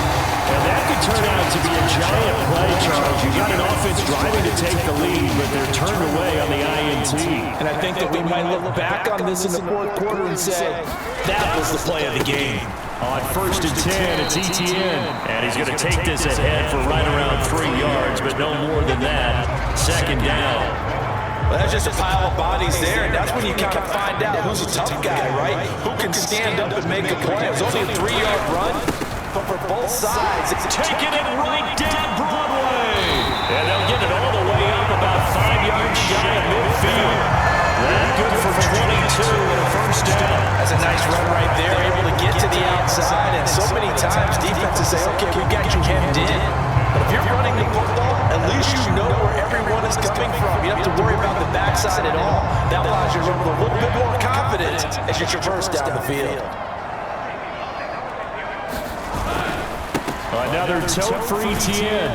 And that could turn out to be a giant play, Charles. You got an offense driving to take the lead, but they're turned away on the INT. And I think that we might look back on this in the 4th quarter and say, that was the play of the game. On 1st and 10, it's ETN. And he's going to take this ahead for right around 3 yards, but no more than that. 2nd down. Well, that's just a pile of bodies there, and that's when you kind of find out who's a tough guy, right? Who can stand up and make a play. It was only a 3-yard run, but for both sides, it's taking it right down Broadway. And they'll get it all the way up about 5 yards shy of midfield. That good for 22 and a first down. That's a nice run right there, able to get to the outside, and so many times defenses say, okay, we got you hemmed in. But if you're running the football, at least you know where everyone is coming from. You don't have to worry about the backside at all. That allows you to run with a little bit more confidence as you traverse down the field. Another tote for ETN.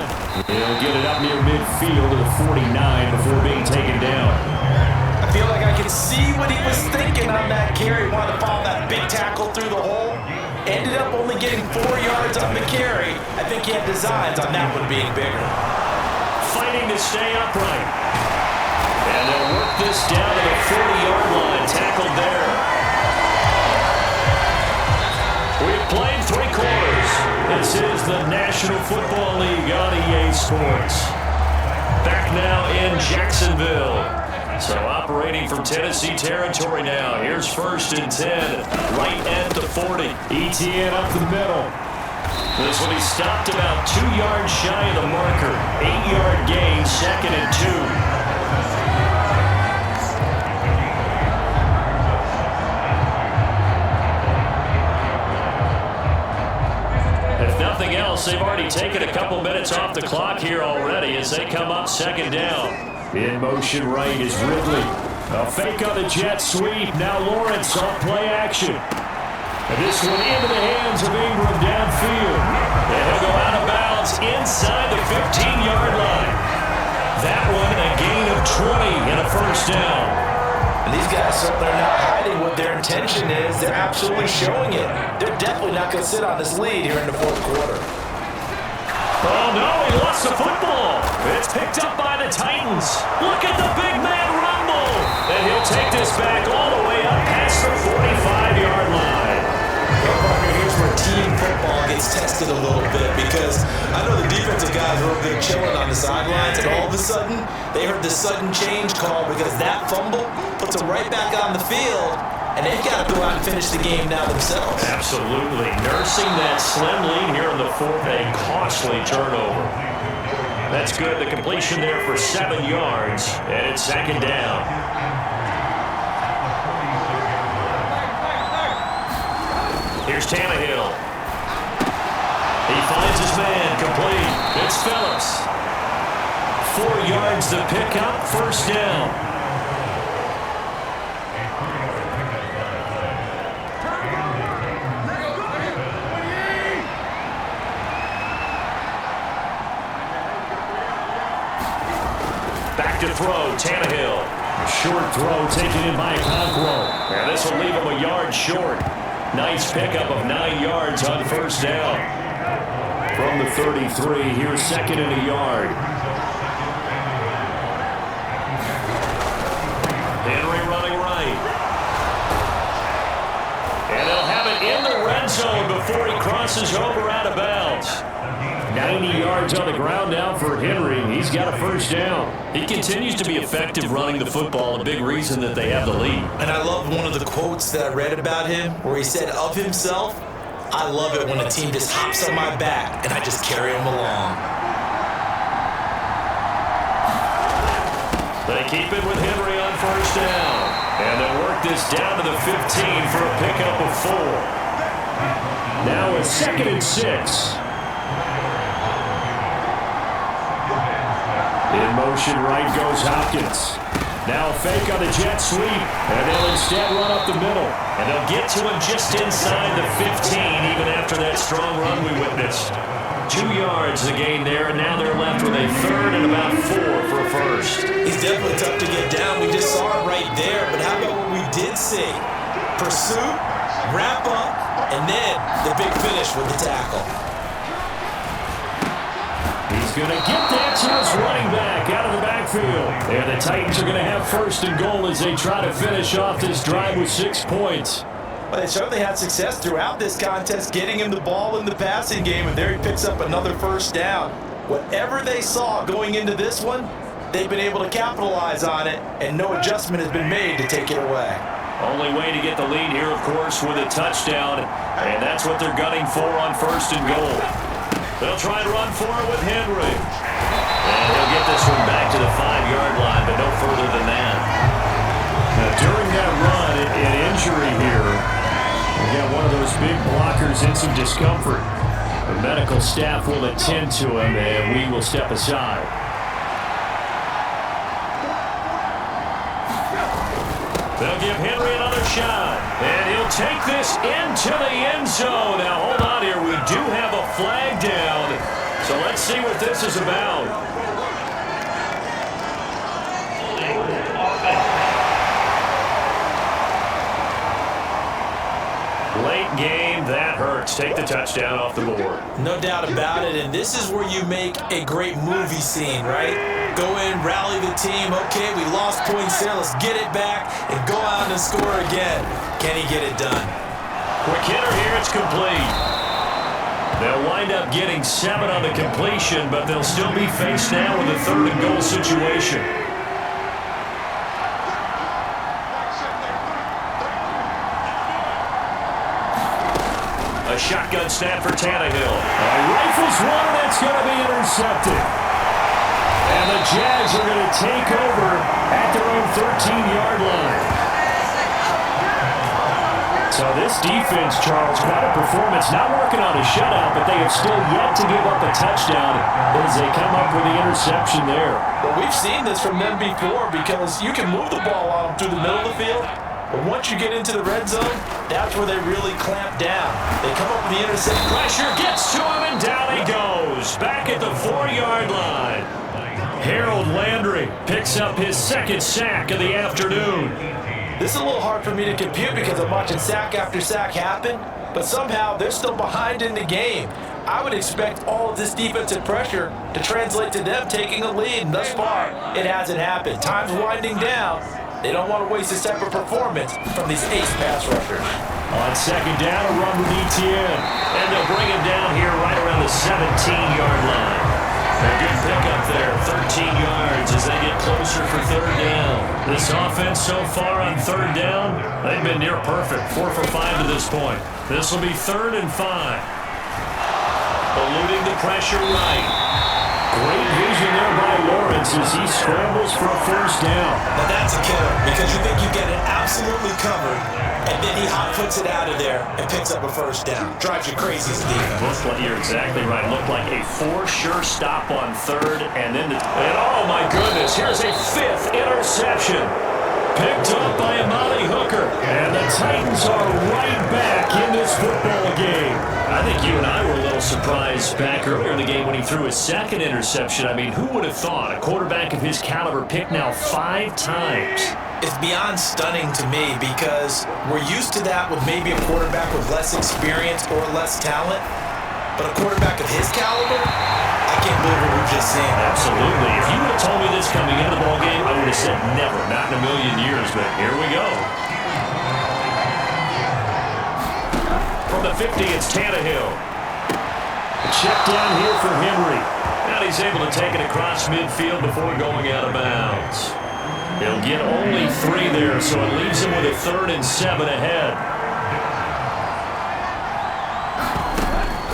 He'll get it up near midfield to the 49 before being taken down. I feel like I can see what he was thinking on that carry. Wanted to follow that big tackle through the hole. Ended up only getting 4 yards on the carry. I think he had designs on that one being bigger. Fighting to stay upright. And they'll work this down to the 40-yard line. Tackled there. We've played 3 quarters. This is the National Football League on EA Sports. Back now in Jacksonville. So operating from Tennessee territory now. Here's 1st and 10, right at the 40. ETN up the middle. This one he stopped about 2 yards shy of the marker. 8-yard gain, 2nd and 2. If nothing else, they've already taken a couple minutes off the clock here already as they come up 2nd down. In motion right is Ridley. A fake on the jet sweep. Now Lawrence on play action. And this one into the hands of Ingram downfield. And he'll go out of bounds inside the 15-yard line. That one a gain of 20 and a first down. And these guys certainly are not hiding what their intention is. They're absolutely showing it. They're definitely not going to sit on this lead here in the fourth quarter. Oh, no, he lost the football. It's picked up by the Titans. Look at the big man rumble. And he'll take this back all the way up past the 45-yard line. Well, partner, here's where team football gets tested a little bit because I know the defensive guys were over there chilling on the sidelines, and all of a sudden, they heard the sudden change call because that fumble puts them right back on the field, and they've got to go out and finish the game now themselves. Absolutely. Nursing that slim lead here in the fourth, a costly turnover. That's good. The completion there for 7 yards, and it's 2nd down. Here's Tannehill. He finds his man, complete. It's Phillips. 4 yards to pick up, first down. Back to throw, Tannehill. Short throw taken in by Okonkwo. And this will leave him a yard short. Nice pickup of 9 yards on first down. From the 33, here's 2nd and a yard. Henry running right. And they'll have it in the red zone before he crosses over out of bounds. 90 yards on the ground now for Henry. He's got a first down. He continues to be effective running the football, a big reason that they have the lead. And I love one of the quotes that I read about him where he said of himself, "I love it when a team just hops on my back and I just carry them along." They keep it with Henry on first down. And they'll work this down to the 15 for a pickup of 4. Now it's 2nd and 6. In motion right goes Hopkins. Now a fake on the jet sweep. And they'll instead run up the middle. And they'll get to him just inside the 15 even after that strong run we witnessed. 2 yards the gain there, and now they're left with a 3rd and about 4 for a first. He's definitely tough to get down. We just saw it right there. But how about what we did see? Pursuit, wrap up, and then the big finish with the tackle. He's going to get that to his running back out of the backfield. And the Titans are going to have 1st and goal as they try to finish off this drive with 6 points. Well, they certainly had success throughout this contest, getting him the ball in the passing game, and there he picks up another first down. Whatever they saw going into this one, they've been able to capitalize on it, and no adjustment has been made to take it away. Only way to get the lead here, of course, with a touchdown, and that's what they're gunning for on 1st and goal. They'll try and run for it with Henry. And he'll get this one back to the 5-yard line, but no further than that. Now, during that run, an injury here, we got one of those big blockers in some discomfort. The medical staff will attend to him, and we will step aside. They'll give Henry another shot, and he'll take this into the end zone. Now, hold on here. We do have a flag down, so let's see what this is about. Late game, that hurts. Take the touchdown off the board. No doubt about it, and this is where you make a great movie scene, right? Go in, rally the team. Okay, we lost points there. Let's get it back and go out and score again. Can he get it done? Quick hitter here, it's complete. They'll wind up getting 7 on the completion, but they'll still be faced now with a 3rd and goal situation. A shotgun snap for Tannehill. Rifles one, and that's going to be intercepted. And the Jags are going to take over at their own 13-yard line. So this defense, Charles, quite a performance. Not working on a shutout, but they have still yet to give up a touchdown as they come up with the interception there. Well, we've seen this from them before because you can move the ball on them through the middle of the field, but once you get into the red zone, that's where they really clamp down. They come up with the interception. Pressure gets to him, and down he goes. Back at the 4-yard line. Harold Landry picks up his second sack of the afternoon. This is a little hard for me to compute because I'm watching sack after sack happen, but somehow they're still behind in the game. I would expect all of this defensive pressure to translate to them taking a lead, and thus far, it hasn't happened. Time's winding down. They don't want to waste a separate performance from these ace pass rushers. On second down, a run with Etienne, and they'll bring him down here right around the 17-yard line. A good pickup there, 13 yards as they get closer for third down. This offense so far on third down, they've been near perfect, 4 for 5 to this point. This will be 3rd and 5. Eluding the pressure right. Great vision there by Lawrence as he scrambles for a first down. Now that's a killer because you think you get it absolutely covered, and then he hot puts it out of there and picks up a first down. Drives you crazy as a defense. You're exactly right. Looked like a for-sure stop on third, and then oh my goodness, here's a 5th interception. Picked up by Amani Hooker, and the Titans are right back in this football game. I think you and I were a little surprised back earlier in the game when he threw his 2nd interception. I mean, who would have thought a quarterback of his caliber picked now 5 times? It's beyond stunning to me because we're used to that with maybe a quarterback with less experience or less talent. But a quarterback of his caliber, I can't believe what we've just seen. Absolutely. If you would have told me this coming into the ballgame, I would have said never, not in a million years, but here we go. From the 50, it's Tannehill. A check down here for Henry. And he's able to take it across midfield before going out of bounds. He'll get only 3 there, so it leaves him with a 3rd and 7 ahead.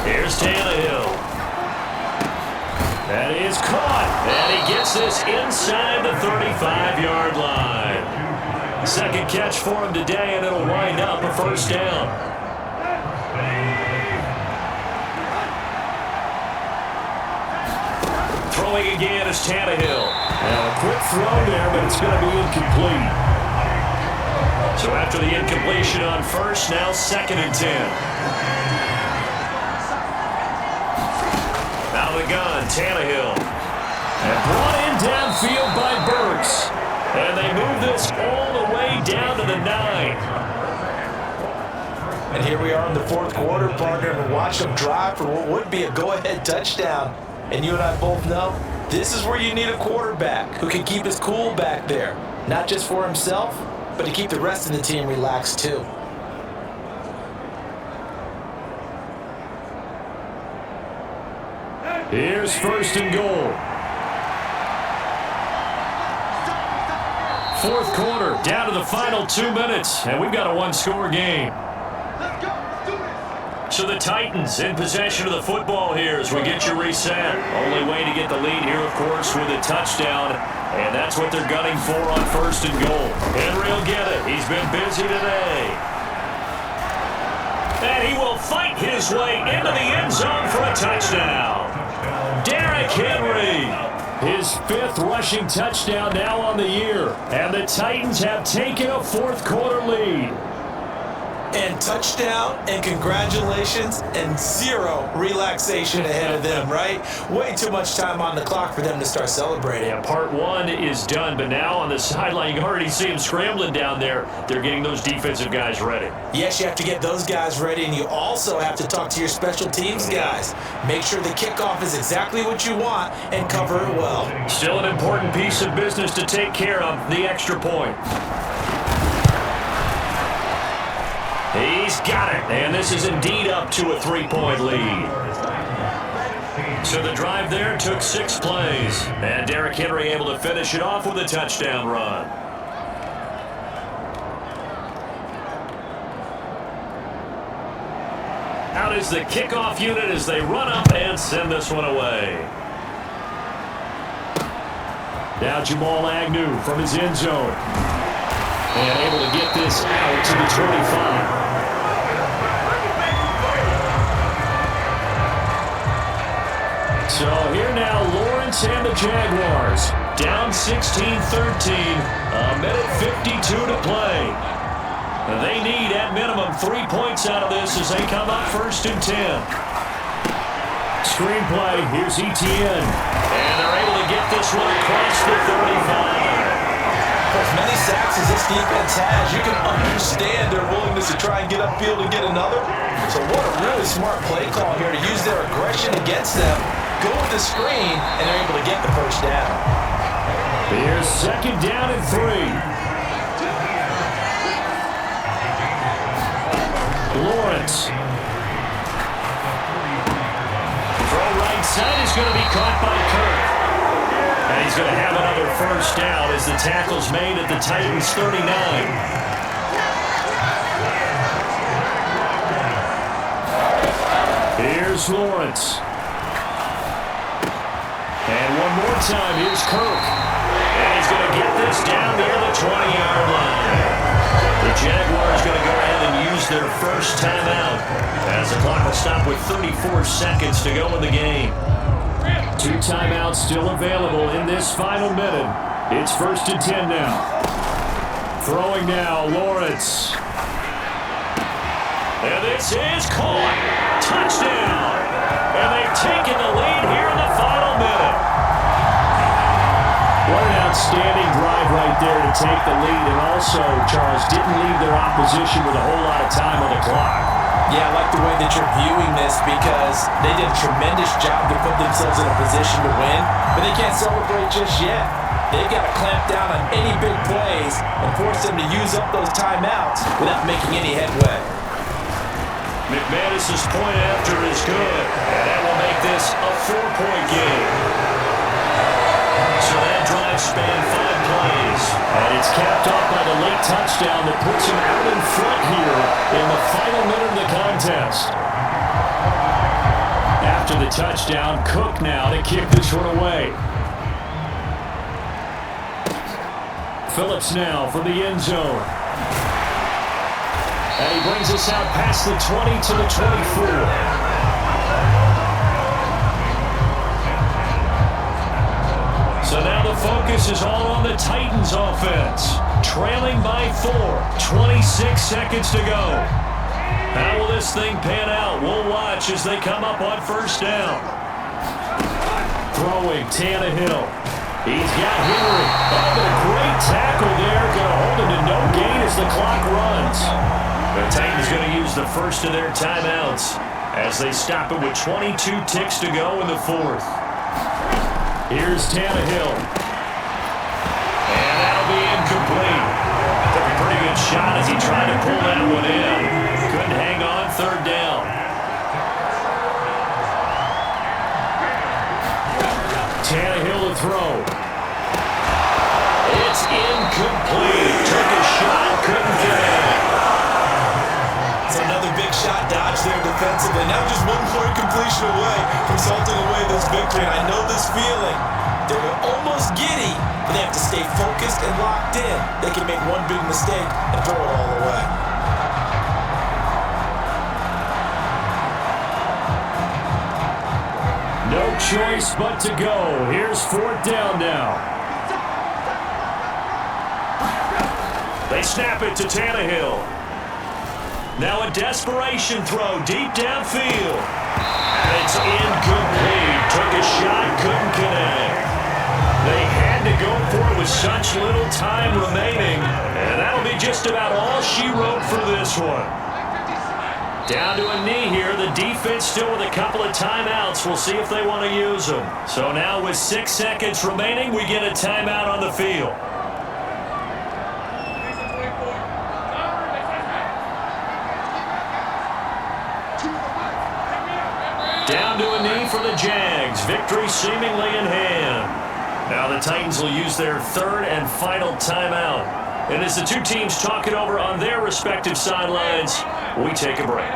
Here's Tannehill. That is caught, and he gets this inside the 35-yard line. Second catch for him today, and it'll wind up a first down. Throwing again is Tannehill. Now a quick throw there, but it's going to be incomplete. So after the incompletion on first, now 2nd and 10. Out of the gun, Tannehill. And brought in downfield by Burks. And they move this all the way down to the 9. And here we are in the 4th quarter, partner, and watch them drive for what would be a go-ahead touchdown. And you and I both know this is where you need a quarterback who can keep his cool back there. Not just for himself, but to keep the rest of the team relaxed too. Here's 1st and goal. 4th quarter, down to the final 2 minutes, and we've got a 1-score game. So the Titans in possession of the football here as we get you reset. Only way to get the lead here, of course, with a touchdown, and that's what they're gunning for on 1st and goal. Henry will get it. He's been busy today. And he will fight his way into the end zone for a touchdown. Derrick Henry, his 5th rushing touchdown now on the year. And the Titans have taken a 4th quarter lead. And touchdown, and congratulations, and 0 relaxation ahead of them, right? Way too much time on the clock for them to start celebrating. Yeah, part 1 is done, but now on the sideline, you can already see them scrambling down there. They're getting those defensive guys ready. Yes, you have to get those guys ready, and you also have to talk to your special teams guys. Make sure the kickoff is exactly what you want and cover it well. Still an important piece of business to take care of, the extra point. He's got it, and this is indeed up to a 3-point lead. So the drive there took 6 plays, and Derrick Henry able to finish it off with a touchdown run. out is the kickoff unit as they run up and send this one away. Now Jamal Agnew from his end zone. And able to get this out to the 25. So here now, Lawrence and the Jaguars. Down 16-13. A minute 52 to play. They need, at minimum, 3 points out of this as they come up 1st and 10. Screenplay, here's ETN. And they're able to get this one across the 35. For as many sacks as this defense has, you can understand their willingness to try and get upfield and get another. So what a really smart play call here to use their aggression against them. Go with the screen, and they're able to get the first down. Here's 2nd down and 3. Lawrence. Throw right side is going to be caught by KIRK. And he's going to have another first down as the tackle's made at the Titans' 39. Here's Lawrence. And one more time, here's KIRK. And he's going to get this down near the 20-yard line. The Jaguars going to go ahead and use their first timeout as the clock will stop with 34 seconds to go in the game. 2 timeouts still available in this final minute. It's 1st and 10 now. Throwing now, Lawrence. And this is caught. Touchdown. And they've taken the lead here in the final minute. What an outstanding drive right there to take the lead. And also, Charles, didn't leave their opposition with a whole lot of time on the clock. Yeah, I like the way that you're viewing this because they did a tremendous job to put themselves in a position to win, but they can't celebrate just yet. They've got to clamp down on any big plays and force them to use up those timeouts without making any headway. McManus's point after is good, and that will make this a 4-point game. So that drive spanned 5 plays, and it's capped off by the late touchdown that puts him out in front here in the final minute of the contest. After the touchdown, Cook now to kick this one away. Phillips now from the end zone. And he brings us out past the 20 to the 24. So now the focus is all on the Titans offense. Trailing by 4, 26 seconds to go. How will this thing pan out? We'll watch as they come up on 1st down. Throwing, Tannehill. He's got Henry. Oh, but a great tackle there. Going to hold him to no gain as the clock runs. The Titans going to use the first of their timeouts as they stop it with 22 ticks to go in the 4th. Here's Tannehill. And that'll be incomplete. Took a pretty good shot as he tried to pull that one in. Couldn't hang on 3rd down. Tannehill to throw. It's incomplete. Took a shot, couldn't get it. It's another big shot dodge there defensively. Now just one more completion away from salting away this victory. And I know this feeling. They're almost giddy, but they have to stay focused and locked in. They can make one big mistake and throw it all away. No choice but to go. Here's 4th down now. They snap it to Tannehill. Now a desperation throw deep downfield. And it's incomplete. Took a shot, couldn't connect. They had to go for it with such little time remaining. And that'll be just about all she wrote for this one. Down to a knee here. The defense still with a couple of timeouts. We'll see if they want to use them. So now with 6 seconds remaining, we get a timeout on the field. Down to a knee for the Jags. Victory seemingly in hand. Now the Titans will use their 3rd and final timeout. And as the two teams talk it over on their respective sidelines, we take a break.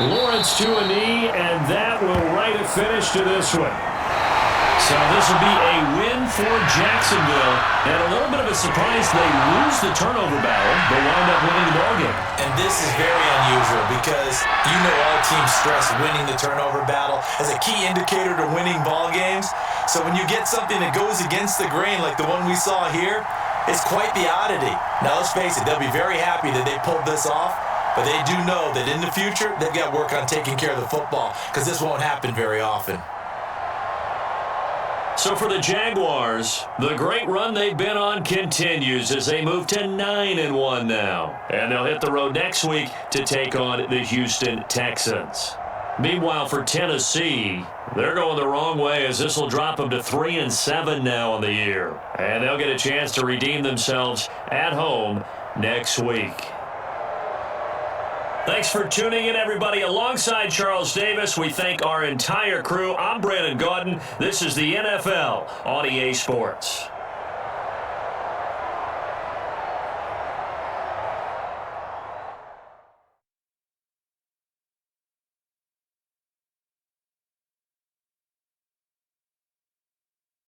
Lawrence to a knee, and that will write a finish to this one. So this will be a win for Jacksonville. And a little bit of a surprise, they lose the turnover battle, but wind up winning the ballgame. And this is very unusual because you know all teams stress winning the turnover battle as a key indicator to winning ball games. So when you get something that goes against the grain like the one we saw here, it's quite the oddity. Now let's face it, they'll be very happy that they pulled this off, but they do know that in the future, they've got to work on taking care of the football because this won't happen very often. So for the Jaguars, the great run they've been on continues as they move to 9-1 now. And they'll hit the road next week to take on the Houston Texans. Meanwhile, for Tennessee, they're going the wrong way as this will drop them to 3-7 now on the year. And they'll get a chance to redeem themselves at home next week. Thanks for tuning in, everybody. Alongside Charles Davis, we thank our entire crew. I'm Brandon Gaudin. This is the NFL on EA Sports.